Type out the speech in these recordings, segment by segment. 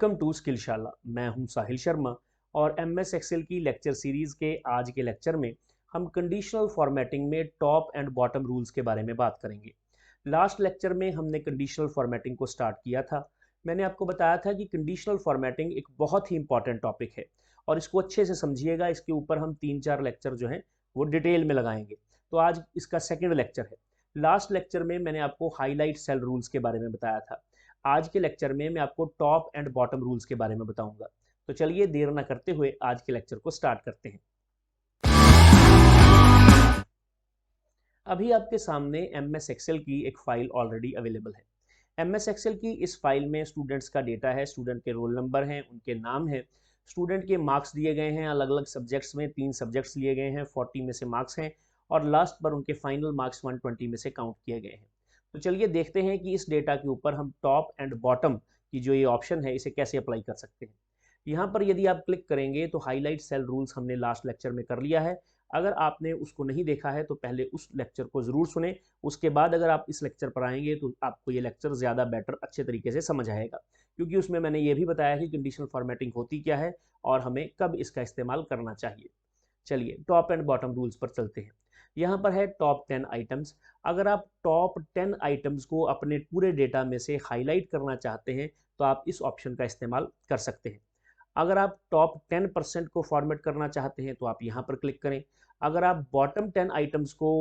Welcome to स्किलशाला। मैं हूं साहिल शर्मा और एमएस एक्सेल की लेक्चर सीरीज के आज के लेक्चर में हम कंडीशनल फॉर्मेटिंग में टॉप एंड बॉटम रूल्स के बारे में बात करेंगे। लास्ट लेक्चर में हमने कंडीशनल फॉर्मेटिंग को स्टार्ट किया था। मैंने आपको बताया था कि कंडीशनल फॉर्मेटिंग एक बहुत ही इंपॉर्टेंट टॉपिक है और इसको अच्छे से समझिएगा। इसके ऊपर हम 3-4 लेक्चर जो हैं वो डिटेल में लगाएंगे। तो आज इसका सेकेंड लेक्चर है। लास्ट लेक्चर में मैंने आपको हाईलाइट सेल रूल्स के बारे में बताया था। आज के लेक्चर में मैं आपको टॉप एंड बॉटम रूल्स के बारे में बताऊंगा। तो चलिए देर ना करते हुए आज के लेक्चर को स्टार्ट करते हैं। अभी आपके सामने एमएस एक्सेल की एक फाइल ऑलरेडी अवेलेबल है। एमएस एक्सेल की इस फाइल में स्टूडेंट्स का डेटा है, स्टूडेंट के रोल नंबर हैं, उनके नाम हैं, स्टूडेंट के मार्क्स दिए गए हैं। अलग अलग सब्जेक्ट्स में 3 सब्जेक्ट्स लिए गए हैं, 40 में से मार्क्स हैं और लास्ट पर उनके फाइनल मार्क्स 120 में से काउंट किए गए हैं। तो चलिए देखते हैं कि इस डेटा के ऊपर हम टॉप एंड बॉटम की जो ये ऑप्शन है इसे कैसे अप्लाई कर सकते हैं। यहाँ पर यदि आप क्लिक करेंगे तो हाईलाइट सेल रूल्स हमने लास्ट लेक्चर में कर लिया है। अगर आपने उसको नहीं देखा है तो पहले उस लेक्चर को ज़रूर सुने, उसके बाद अगर आप इस लेक्चर पर आएंगे तो आपको ये लेक्चर ज़्यादा बेटर अच्छे तरीके से समझ आएगा, क्योंकि उसमें मैंने ये भी बताया कि कंडीशनल फॉर्मेटिंग होती क्या है और हमें कब इसका इस्तेमाल करना चाहिए। चलिए टॉप एंड बॉटम रूल्स पर चलते हैं। यहाँ पर है टॉप 10 आइटम्स। अगर आप टॉप 10 आइटम्स को अपने पूरे डेटा में से हाईलाइट करना चाहते हैं तो आप इस ऑप्शन का इस्तेमाल कर सकते हैं। अगर आप टॉप 10% को फॉर्मेट करना चाहते हैं तो आप यहाँ पर क्लिक करें। अगर आप बॉटम 10 आइटम्स को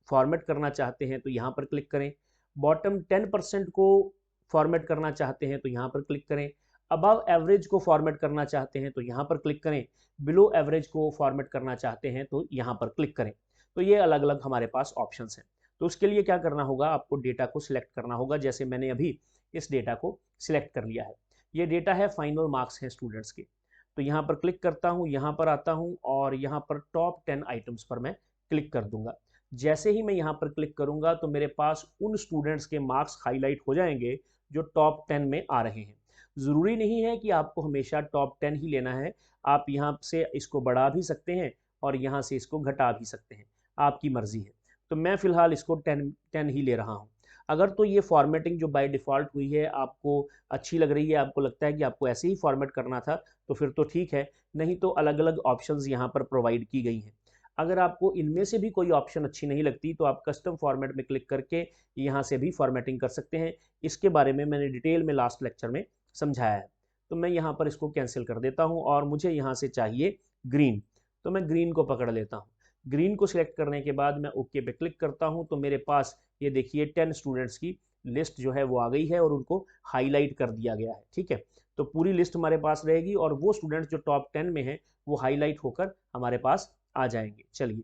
फॉर्मेट करना चाहते हैं तो यहाँ पर क्लिक करें। बॉटम 10% को फॉर्मेट करना चाहते हैं तो यहाँ पर क्लिक करें। अबव एवरेज को फॉर्मेट करना चाहते हैं तो यहाँ पर क्लिक करें। बिलो एवरेज को फॉर्मेट करना चाहते हैं तो यहाँ पर क्लिक करें। तो ये अलग अलग हमारे पास ऑप्शंस हैं। तो उसके लिए क्या करना होगा, आपको डेटा को सिलेक्ट करना होगा। जैसे मैंने अभी इस डेटा को सिलेक्ट कर लिया है। ये डेटा है, फाइनल मार्क्स हैं स्टूडेंट्स के। तो यहाँ पर क्लिक करता हूँ, यहाँ पर आता हूँ और यहाँ पर टॉप 10 आइटम्स पर मैं क्लिक कर दूंगा। जैसे ही मैं यहाँ पर क्लिक करूंगा तो मेरे पास उन स्टूडेंट्स के मार्क्स हाईलाइट हो जाएंगे जो टॉप 10 में आ रहे हैं। ज़रूरी नहीं है कि आपको हमेशा टॉप 10 ही लेना है, आप यहाँ से इसको बढ़ा भी सकते हैं और यहाँ से इसको घटा भी सकते हैं, आपकी मर्जी है। तो मैं फ़िलहाल इसको 10 ही ले रहा हूँ। अगर तो ये फॉर्मेटिंग जो बाय डिफ़ॉल्ट हुई है आपको अच्छी लग रही है, आपको लगता है कि आपको ऐसे ही फॉर्मेट करना था, तो फिर तो ठीक है, नहीं तो अलग अलग ऑप्शंस यहाँ पर प्रोवाइड की गई हैं। अगर आपको इनमें से भी कोई ऑप्शन अच्छी नहीं लगती तो आप कस्टम फॉर्मेट में क्लिक करके यहाँ से भी फॉर्मेटिंग कर सकते हैं। इसके बारे में मैंने डिटेल में लास्ट लेक्चर में समझाया है। तो मैं यहाँ पर इसको कैंसिल कर देता हूँ और मुझे यहाँ से चाहिए ग्रीन, तो मैं ग्रीन को पकड़ लेता हूँ। ग्रीन को सिलेक्ट करने के बाद मैं ओके पे क्लिक करता हूँ तो मेरे पास ये देखिए 10 स्टूडेंट्स की लिस्ट जो है वो आ गई है और उनको हाईलाइट कर दिया गया है। ठीक है, तो पूरी लिस्ट हमारे पास रहेगी और वो स्टूडेंट्स जो टॉप 10 में हैं वो हाईलाइट होकर हमारे पास आ जाएंगे। चलिए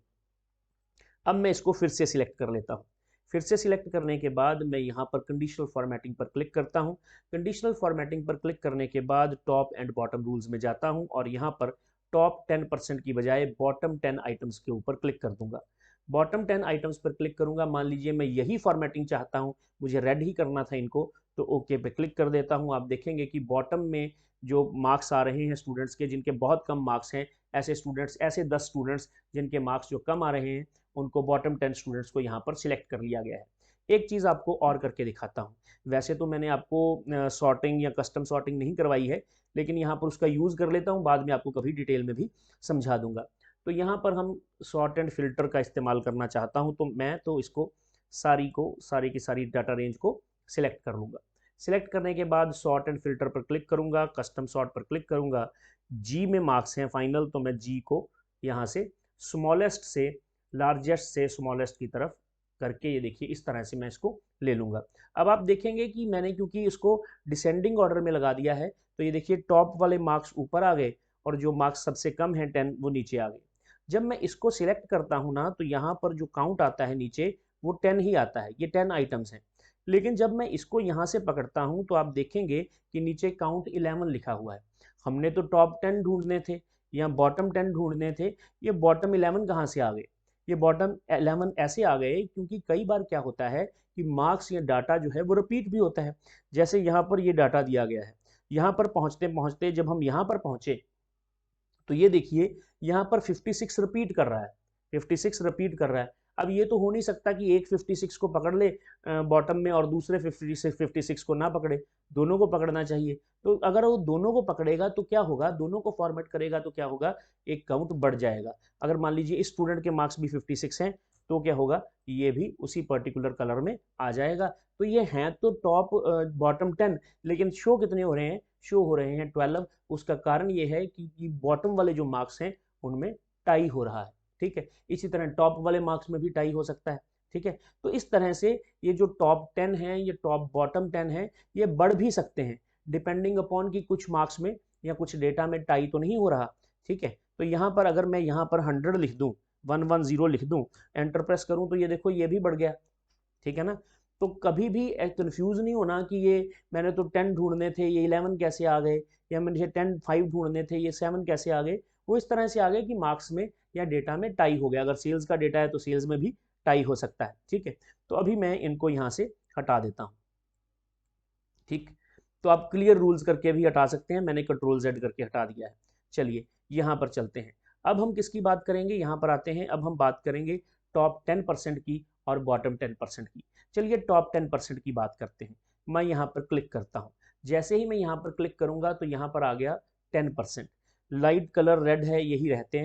अब मैं इसको फिर से सिलेक्ट कर लेता हूँ। फिर से सिलेक्ट करने के बाद मैं यहाँ पर कंडीशनल फॉर्मेटिंग पर क्लिक करता हूँ। कंडीशनल फॉर्मेटिंग पर क्लिक करने के बाद टॉप एंड बॉटम रूल्स में जाता हूँ और यहाँ पर टॉप 10% की बजाय बॉटम 10 आइटम्स के ऊपर क्लिक कर दूंगा। बॉटम 10 आइटम्स पर क्लिक करूंगा। मान लीजिए मैं यही फॉर्मेटिंग चाहता हूँ, मुझे रेड ही करना था इनको, तो ओके पे क्लिक कर देता हूँ। आप देखेंगे कि बॉटम में जो मार्क्स आ रहे हैं स्टूडेंट्स के जिनके बहुत कम मार्क्स हैं, ऐसे स्टूडेंट्स, ऐसे 10 स्टूडेंट्स जिनके मार्क्स जो कम आ रहे हैं उनको बॉटम 10 स्टूडेंट्स को यहाँ पर सिलेक्ट कर लिया गया है। एक चीज़ आपको और करके दिखाता हूँ। वैसे तो मैंने आपको सॉर्टिंग या कस्टम सॉर्टिंग नहीं करवाई है, लेकिन यहाँ पर उसका यूज़ कर लेता हूँ, बाद में आपको कभी डिटेल में भी समझा दूंगा। तो यहाँ पर हम सॉर्ट एंड फिल्टर का इस्तेमाल करना चाहता हूँ, तो मैं तो इसको सारी की सारी डाटा रेंज को सिलेक्ट कर लूँगा। सिलेक्ट करने के बाद सॉर्ट एंड फिल्टर पर क्लिक करूँगा, कस्टम सॉर्ट पर क्लिक करूँगा। जी में मार्क्स हैं फाइनल, तो मैं जी को यहाँ से स्मॉलेस्ट से लार्जेस्ट से स्मॉलेस्ट की तरफ करके, ये देखिए इस तरह से मैं इसको ले लूँगा। अब आप देखेंगे कि मैंने क्योंकि इसको डिसेंडिंग ऑर्डर में लगा दिया है तो ये देखिए टॉप वाले मार्क्स ऊपर आ गए और जो मार्क्स सबसे कम हैं 10 वो नीचे आ गए। जब मैं इसको सिलेक्ट करता हूँ ना तो यहाँ पर जो काउंट आता है नीचे वो 10 ही आता है, ये 10 आइटम्स हैं। लेकिन जब मैं इसको यहाँ से पकड़ता हूँ तो आप देखेंगे कि नीचे काउंट 11 लिखा हुआ है। हमने तो टॉप 10 ढूंढने थे या बॉटम 10 ढूंढने थे, ये बॉटम 11 कहाँ से आ गए? ये बॉटम 11 ऐसे आ गए क्योंकि कई बार क्या होता है कि मार्क्स या डाटा जो है वो रिपीट भी होता है। जैसे यहाँ पर ये डाटा दिया गया है, यहाँ पर पहुँचते पहुँचते जब हम यहाँ पर पहुँचे तो ये देखिए यहाँ पर 56 रिपीट कर रहा है, 56 रिपीट कर रहा है। अब ये तो हो नहीं सकता कि एक 56 को पकड़ ले बॉटम में और दूसरे 56 को ना पकड़े, दोनों को पकड़ना चाहिए। तो अगर वो दोनों को पकड़ेगा तो क्या होगा, दोनों को फॉर्मेट करेगा तो क्या होगा, एक काउंट बढ़ जाएगा। अगर मान लीजिए इस स्टूडेंट के मार्क्स भी 56 हैं तो क्या होगा, ये भी उसी पर्टिकुलर कलर में आ जाएगा। तो ये हैं तो टॉप बॉटम 10, लेकिन शो कितने हो रहे हैं, शो हो रहे हैं 12। उसका कारण ये है कि बॉटम वाले जो मार्क्स हैं उनमें टाई हो रहा है, ठीक है। इसी तरह टॉप वाले मार्क्स में भी टाई हो सकता है, ठीक है। तो इस तरह से ये जो टॉप 10 है, ये टॉप बॉटम 10 है, ये बढ़ भी सकते हैं डिपेंडिंग अपॉन कि कुछ मार्क्स में या कुछ डेटा में टाई तो नहीं हो रहा, ठीक है। तो यहाँ पर अगर मैं यहाँ पर 100 लिख दूँ, 110 लिख दूँ, एंटर प्रेस करूँ तो ये देखो ये भी बढ़ गया, ठीक है ना। तो कभी भी कंफ्यूज नहीं होना कि ये मैंने तो 10 ढूंढने थे ये 11 कैसे आ गए, या मुझे 10 5 ढूंढने थे ये 7 कैसे आ गए। वो इस तरह से आ गए कि मार्क्स में या डेटा में टाई हो गया। अगर सेल्स का डेटा है तो सेल्स में भी टाई हो सकता है, ठीक है। तो अभी मैं इनको यहाँ से हटा देता हूँ, ठीक। तो आप क्लियर रूल्स करके भी हटा सकते हैं, मैंने कंट्रोल जेड करके हटा दिया है। चलिए यहाँ पर चलते हैं। अब हम किसकी बात करेंगे, यहाँ पर आते हैं। अब हम बात करेंगे टॉप 10% की और बॉटम 10% की। चलिए टॉप 10% की बात करते हैं। मैं यहाँ पर क्लिक करता हूँ। जैसे ही मैं यहाँ पर क्लिक करूँगा तो यहाँ पर आ गया 10%। लाइट कलर रेड है, यही रखते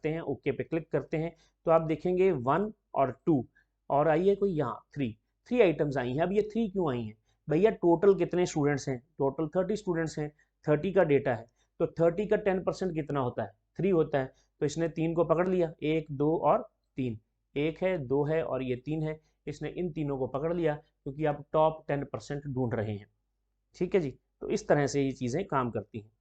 हैं। ओके पे क्लिक करते हैं तो आप देखेंगे 1 और 2 और आइए कोई यहाँ 3 आइटम्स आई हैं। अब ये 3 क्यों आई हैं भैया, टोटल कितने स्टूडेंट्स हैं, टोटल 30 स्टूडेंट्स हैं, 30 का डेटा है। तो 30 का 10% कितना होता है, 3 होता है। तो इसने 3 को पकड़ लिया, 1 2 और 3, 1 है 2 है और ये 3 है। इसने इन तीनों को पकड़ लिया क्योंकि आप टॉप 10% ढूंढ रहे हैं, ठीक है जी। तो इस तरह से ये चीज़ें काम करती हैं।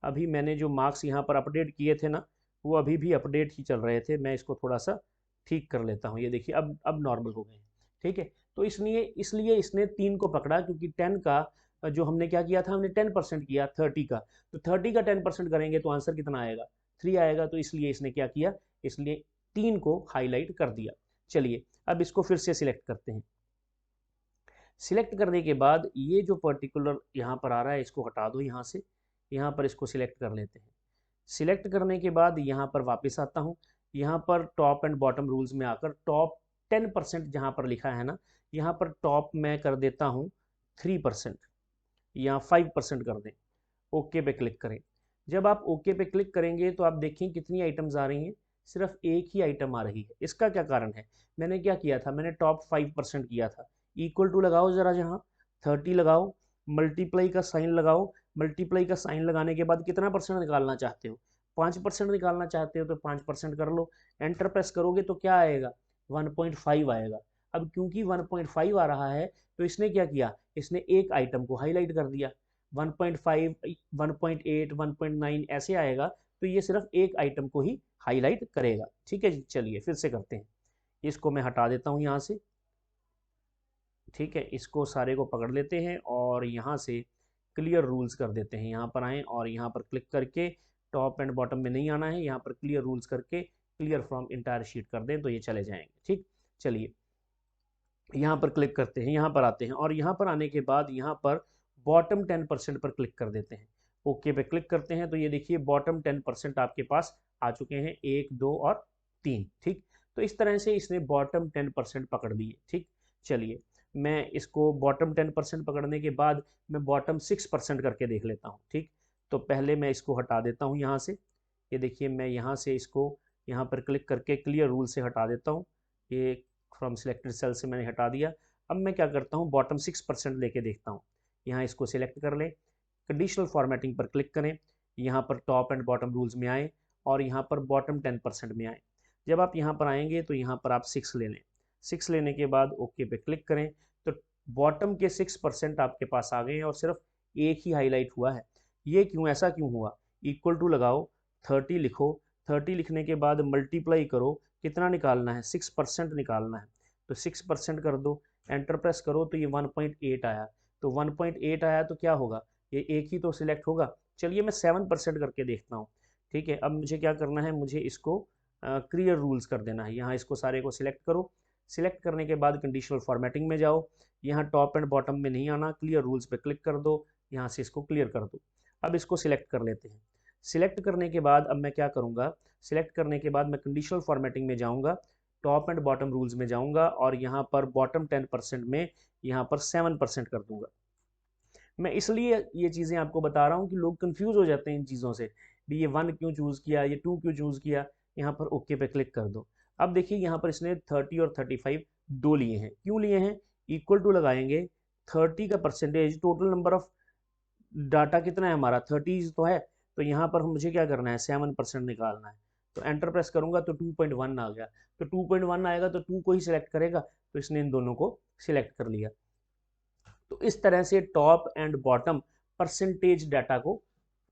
अभी मैंने जो मार्क्स यहाँ पर अपडेट किए थे ना, वो अभी भी अपडेट ही चल रहे थे। मैं इसको थोड़ा सा ठीक कर लेता हूँ। ये देखिए अब नॉर्मल हो गए हैं, ठीक है। तो इसलिए इसलिए इसने 3 को पकड़ा क्योंकि 10 का जो हमने क्या किया था, हमने 10% किया 30 का। तो 30 का 10% करेंगे तो आंसर कितना आएगा, 3 आएगा। तो इसलिए इसने क्या किया, इसलिए 3 को हाईलाइट कर दिया। चलिए अब इसको फिर से सिलेक्ट करते हैं। सिलेक्ट करने के बाद ये जो पर्टिकुलर यहाँ पर आ रहा है इसको हटा दो यहाँ से, यहाँ पर इसको सिलेक्ट कर लेते हैं। सिलेक्ट करने के बाद यहाँ पर वापस आता हूँ। यहाँ पर टॉप एंड बॉटम रूल्स में आकर टॉप 10% जहाँ पर लिखा है ना, यहाँ पर टॉप मैं कर देता हूँ 3% या 5% कर दें। ओके पे क्लिक करें। जब आप ओके पे क्लिक करेंगे तो आप देखें कितनी आइटम्स आ रही हैं, सिर्फ एक ही आइटम आ रही है। इसका क्या कारण है, मैंने क्या किया था, मैंने टॉप 5% किया था। इक्वल टू लगाओ ज़रा, जहाँ 30 लगाओ, मल्टीप्लाई का साइन लगाओ। मल्टीप्लाई का साइन लगाने के बाद कितना परसेंट निकालना चाहते हो, 5% निकालना चाहते हो तो 5% कर लो। एंटर प्रेस करोगे तो क्या आएगा, 1.5 आएगा। अब क्योंकि 1.5 आ रहा है तो इसने क्या किया, इसने एक आइटम को हाईलाइट कर दिया। 1.5 1.8 1.9 ऐसे आएगा तो ये सिर्फ एक आइटम को ही हाईलाइट करेगा, ठीक है जी। चलिए फिर से करते हैं। इसको मैं हटा देता हूँ यहाँ से, ठीक है। इसको सारे को पकड़ लेते हैं और यहाँ से क्लियर रूल्स कर देते हैं। यहाँ पर आएँ और यहाँ पर क्लिक करके टॉप एंड बॉटम में नहीं आना है, यहाँ पर क्लियर रूल्स करके क्लियर फ्रॉम इंटायर शीट कर दें तो ये चले जाएंगे, ठीक। चलिए यहाँ पर क्लिक करते हैं, यहाँ पर आते हैं और यहाँ पर आने के बाद यहाँ पर बॉटम 10% पर क्लिक कर देते हैं। ओके पे क्लिक करते हैं तो ये देखिए बॉटम 10% आपके पास आ चुके हैं, 1 2 और 3, ठीक। तो इस तरह से इसने बॉटम 10% पकड़ लिए, ठीक। चलिए मैं इसको बॉटम 10% पकड़ने के बाद मैं बॉटम 6% करके देख लेता हूँ, ठीक। तो पहले मैं इसको हटा देता हूँ यहाँ से। ये देखिए मैं यहाँ से इसको यहाँ पर क्लिक करके क्लियर रूल से हटा देता हूँ। ये फ्रॉम सिलेक्टेड सेल से मैंने हटा दिया। अब मैं क्या करता हूँ, बॉटम 6% लेके देखता हूँ। यहाँ इसको सिलेक्ट कर लें, कंडीशनल फॉर्मेटिंग पर क्लिक करें, यहाँ पर टॉप एंड बॉटम रूल्स में आए और यहाँ पर बॉटम 10% में आए। जब आप यहाँ पर आएंगे तो यहाँ पर आप 6 ले लें। 6 लेने के बाद ओके पे क्लिक करें तो बॉटम के 6% आपके पास आ गए हैं और सिर्फ एक ही हाईलाइट हुआ है। ये क्यों, ऐसा क्यों हुआ, इक्वल टू लगाओ, 30 लिखो, 30 लिखने के बाद मल्टीप्लाई करो, कितना निकालना है, 6% निकालना है। तो 6% कर दो, एंटर प्रेस करो तो ये 1.8 आया। तो 1.8 आया तो क्या होगा, ये एक ही तो सिलेक्ट होगा। चलिए मैं 7% करके देखता हूँ, ठीक है। अब मुझे क्या करना है, मुझे इसको क्लियर रूल्स कर देना है। यहाँ इसको सारे को सिलेक्ट करो। सिलेक्ट करने के बाद कंडीशनल फॉर्मेटिंग में जाओ, यहाँ टॉप एंड बॉटम में नहीं आना, क्लियर रूल्स पे क्लिक कर दो, यहाँ से इसको क्लियर कर दो। अब इसको सिलेक्ट कर लेते हैं। सिलेक्ट करने के बाद अब मैं क्या करूँगा, सिलेक्ट करने के बाद मैं कंडीशनल फॉर्मेटिंग में जाऊँगा। टॉप एंड बॉटम रूल्स में जाऊंगा और यहाँ पर बॉटम 10% में यहाँ पर 7% कर दूंगा। मैं इसलिए ये चीज़ें आपको बता रहा हूँ कि लोग कंफ्यूज हो जाते हैं इन चीज़ों से, भी ये 1 क्यों चूज़ किया, ये 2 क्यों चूज़ किया। यहाँ पर ओके पे क्लिक कर दो। अब देखिए यहाँ पर इसने 30 और 35 दो लिए हैं, क्यों लिए हैं, इक्वल टू लगाएंगे 30 का percentage, total number of data कितना है हमारा 30 तो है, तो यहाँ पर मुझे क्या करना है 7% निकालना है। तो एंटर प्रेस करूंगा तो 2.1 आ गया, तो 2.1 आएगा तो 2 को ही सिलेक्ट करेगा, तो इसने इन दोनों को सिलेक्ट कर लिया। तो इस तरह से top and bottom percentage data को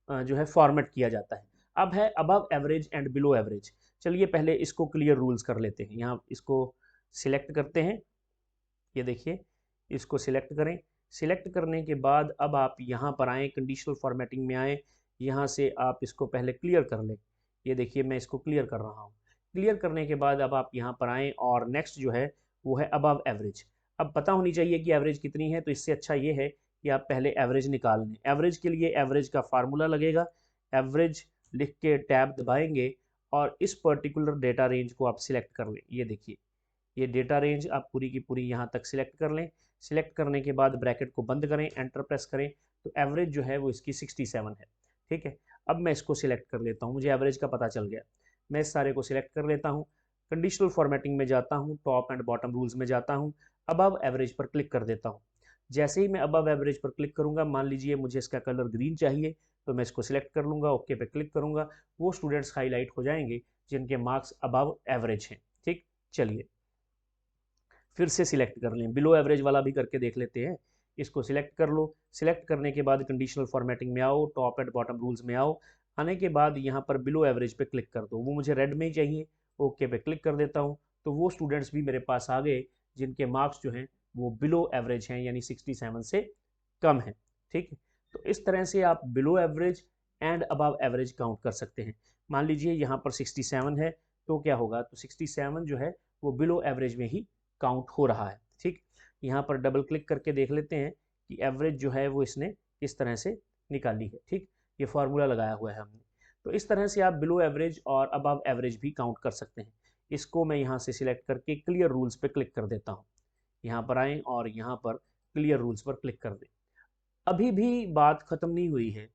जो है फॉर्मेट किया जाता है। अब है above average and below average. चलिए पहले इसको क्लियर रूल्स कर लेते हैं। यहाँ इसको सिलेक्ट करते हैं, ये देखिए इसको सिलेक्ट करें। सिलेक्ट करने के बाद अब आप यहाँ पर आएँ, कंडीशनल फॉर्मेटिंग में आएँ, यहाँ से आप इसको पहले क्लियर कर लें। ये देखिए मैं इसको क्लियर कर रहा हूँ। क्लियर करने के बाद अब आप यहाँ पर आएँ और नेक्स्ट जो है वो है अबव एवरेज। अब पता होनी चाहिए कि एवरेज कितनी है, तो इससे अच्छा ये है कि आप पहले एवरेज निकाल लें। एवरेज के लिए एवरेज का फार्मूला लगेगा, एवरेज लिख के टैब दबाएंगे और इस पर्टिकुलर डेटा रेंज को आप सिलेक्ट कर लें। ये देखिए ये डेटा रेंज आप पूरी की पूरी यहाँ तक सिलेक्ट कर लें। सिलेक्ट करने के बाद ब्रैकेट को बंद करें, एंटर प्रेस करें, तो एवरेज जो है वो इसकी 67 है। ठीक है, अब मैं इसको सिलेक्ट कर लेता हूँ, मुझे एवरेज का पता चल गया। मैं इस सारे को सिलेक्ट कर लेता हूँ, कंडीशनल फॉर्मेटिंग में जाता हूँ, टॉप एंड बॉटम रूल्स में जाता हूँ, अबव एवरेज पर क्लिक कर देता हूँ। जैसे ही मैं अबव एवरेज पर क्लिक करूंगा, मान लीजिए मुझे इसका कलर ग्रीन चाहिए, तो मैं इसको सिलेक्ट कर लूंगा, ओके पे क्लिक करूंगा, वो स्टूडेंट्स हाईलाइट हो जाएंगे जिनके मार्क्स अबव एवरेज हैं। ठीक, चलिए फिर से सिलेक्ट कर लें, बिलो एवरेज वाला भी करके देख लेते हैं। इसको सिलेक्ट कर लो। सिलेक्ट करने के बाद कंडीशनल फॉर्मेटिंग में आओ, टॉप एंड बॉटम रूल्स में आओ। आने के बाद यहाँ पर बिलो एवरेज पे क्लिक कर दो, वो मुझे रेड में ही चाहिए, ओके पे क्लिक कर देता हूँ। तो वो स्टूडेंट्स भी मेरे पास आ गए जिनके मार्क्स जो हैं वो बिलो एवरेज हैं, यानी 67 से कम है। ठीक है, तो इस तरह से आप below average and above average count कर सकते हैं। मान लीजिए यहाँ पर 67 है, तो क्या होगा, तो 67 जो है वो बिलो एवरेज में ही काउंट हो रहा है। ठीक, यहाँ पर डबल क्लिक करके देख लेते हैं कि एवरेज जो है वो इसने किस तरह से निकाली है। ठीक, ये फार्मूला लगाया हुआ है हमने। तो इस तरह से आप बिलो एवरेज और अबव एवरेज भी काउंट कर सकते हैं। इसको मैं यहाँ से सिलेक्ट करके क्लियर रूल्स पे क्लिक कर देता हूँ। यहाँ पर आएँ और यहाँ पर क्लियर रूल्स पर क्लिक कर दें। अभी भी बात खत्म नहीं हुई है,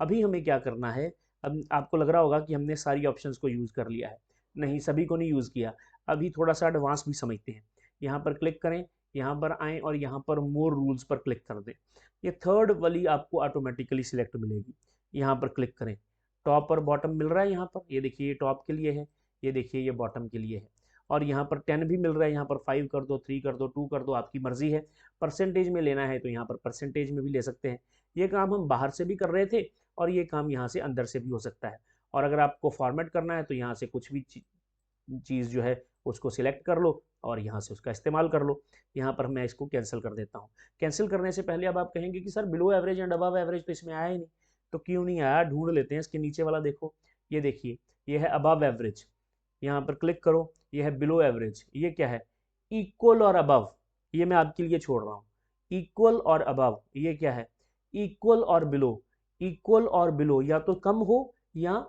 अभी हमें क्या करना है। अब आपको लग रहा होगा कि हमने सारी ऑप्शंस को यूज़ कर लिया है, नहीं, सभी को नहीं यूज़ किया। अभी थोड़ा सा एडवांस भी समझते हैं। यहाँ पर क्लिक करें, यहाँ पर आएँ और यहाँ पर मोर रूल्स पर क्लिक कर दें। ये थर्ड वाली आपको ऑटोमेटिकली सिलेक्ट मिलेगी। यहाँ पर क्लिक करें, टॉप और बॉटम मिल रहा है यहाँ पर, ये देखिए ये टॉप के लिए है, ये देखिए ये बॉटम के लिए है। और यहाँ पर 10 भी मिल रहा है, यहाँ पर 5 कर दो, 3 कर दो, 2 कर दो, आपकी मर्जी है। परसेंटेज में लेना है तो यहाँ पर परसेंटेज में भी ले सकते हैं। ये काम हम बाहर से भी कर रहे थे और ये काम यहाँ से अंदर से भी हो सकता है। और अगर आपको फॉर्मेट करना है तो यहाँ से कुछ भी चीज़ जो है उसको सिलेक्ट कर लो और यहाँ से उसका इस्तेमाल कर लो। यहाँ पर मैं इसको कैंसिल कर देता हूँ। कैंसिल करने से पहले अब आप कहेंगे कि sir below average and above average तो इसमें आया ही नहीं, तो क्यों नहीं आया, ढूंढ लेते हैं। इसके नीचे वाला देखो, ये देखिए ये है अबव एवरेज, यहाँ पर क्लिक करो, ये है बिलो एवरेज, ये क्या है इक्वल और अबव, ये मैं आपके लिए छोड़ रहा हूँ। इक्वल और अबव ये क्या है, इक्वल और बिलो। इक्वल और बिलो या तो कम हो या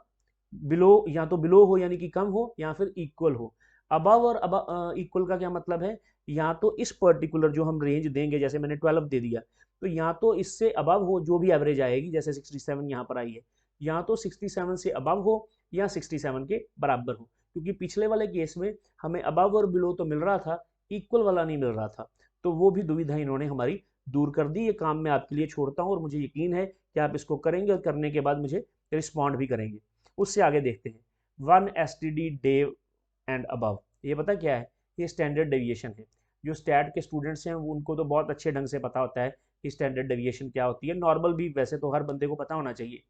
बिलो, या तो बिलो हो यानी कि कम हो, या फिर इक्वल हो। अबव और अब इक्वल का क्या मतलब है, या तो इस पर्टिकुलर जो हम रेंज देंगे, जैसे मैंने 12 दे दिया, तो या तो इससे अबव हो जो भी एवरेज आएगी, जैसे 67 यहाँ पर आई है, या तो 67 से अबव हो या 67 के बराबर हो। क्योंकि पिछले वाले केस में हमें अबव और बिलो तो मिल रहा था, इक्वल वाला नहीं मिल रहा था, तो वो भी दुविधा इन्होंने हमारी दूर कर दी। ये काम मैं आपके लिए छोड़ता हूँ और मुझे यकीन है कि आप इसको करेंगे और करने के बाद मुझे रिस्पॉन्ड भी करेंगे। उससे आगे देखते हैं 1 STD डे एंड अबव, ये पता क्या है, ये स्टैंडर्ड डेविएशन है। जो स्टैट के स्टूडेंट्स हैं उनको तो बहुत अच्छे ढंग से पता होता है कि स्टैंडर्ड डेविएशन क्या होती है। नॉर्मल भी वैसे तो हर बंदे को पता होना चाहिए।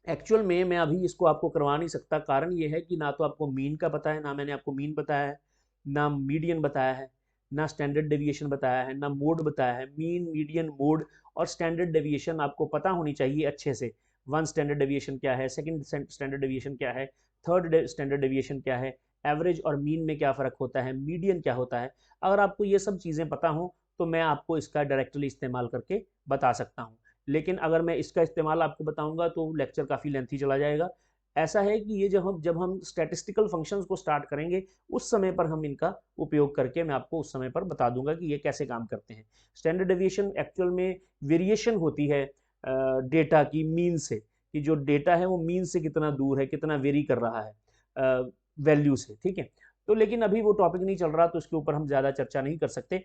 एक्चुअल में मैं अभी इसको आपको करवा नहीं सकता, कारण ये है कि ना तो आपको मीन का पता है, ना मैंने आपको मीन बताया है, ना मीडियन बताया है, ना स्टैंडर्ड डेविएशन बताया है, ना मोड बताया है। मीन, मीडियन, मोड और स्टैंडर्ड डेविएशन आपको पता होनी चाहिए अच्छे से। 1 स्टैंडर्ड डेविएशन क्या है, सेकंड स्टैंडर्ड डेविएशन क्या है, थर्ड स्टैंडर्ड डेविएशन क्या है, एवरेज और मीन में क्या फ़र्क होता है, मीडियन क्या होता है। अगर आपको ये सब चीज़ें पता हो तो मैं आपको इसका डायरेक्टली इस्तेमाल करके बता सकता हूँ। लेकिन अगर मैं इसका इस्तेमाल आपको बताऊंगा तो लेक्चर काफ़ी लेंथी चला जाएगा। ऐसा है कि ये जब हम स्टैटिस्टिकल फंक्शंस को स्टार्ट करेंगे उस समय पर हम इनका उपयोग करके मैं आपको उस समय पर बता दूंगा कि ये कैसे काम करते हैं। स्टैंडर्ड डेविएशन एक्चुअल में वेरिएशन होती है डेटा की मीन से, कि जो डेटा है वो मीन से कितना दूर है, कितना वेरी कर रहा है वैल्यू से, ठीक है। तो लेकिन अभी वो टॉपिक नहीं चल रहा, तो इसके ऊपर हम ज़्यादा चर्चा नहीं कर सकते।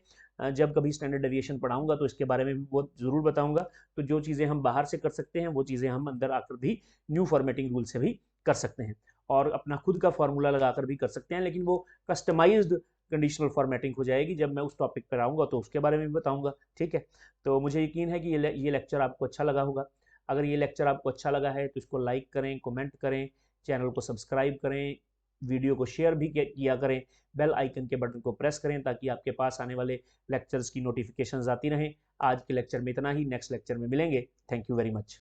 जब कभी स्टैंडर्ड डेविएशन पढ़ाऊंगा तो इसके बारे में भी बहुत ज़रूर बताऊंगा। तो जो चीज़ें हम बाहर से कर सकते हैं वो चीज़ें हम अंदर आकर भी न्यू फॉर्मेटिंग रूल से भी कर सकते हैं, और अपना खुद का फॉर्मूला लगाकर भी कर सकते हैं, लेकिन वो कस्टमाइज्ड कंडीशनल फॉर्मेटिंग हो जाएगी। जब मैं उस टॉपिक पर आऊँगा तो उसके बारे में भी बताऊँगा, ठीक है। तो मुझे यकीन है कि ये लेक्चर आपको अच्छा लगा होगा। अगर ये लेक्चर आपको अच्छा लगा है तो इसको लाइक करें, कमेंट करें, चैनल को सब्सक्राइब करें, वीडियो को शेयर भी किया करें, बेल आइकन के बटन को प्रेस करें ताकि आपके पास आने वाले लेक्चर्स की नोटिफिकेशंस आती रहें। आज के लेक्चर में इतना ही, नेक्स्ट लेक्चर में मिलेंगे। Thank you very much.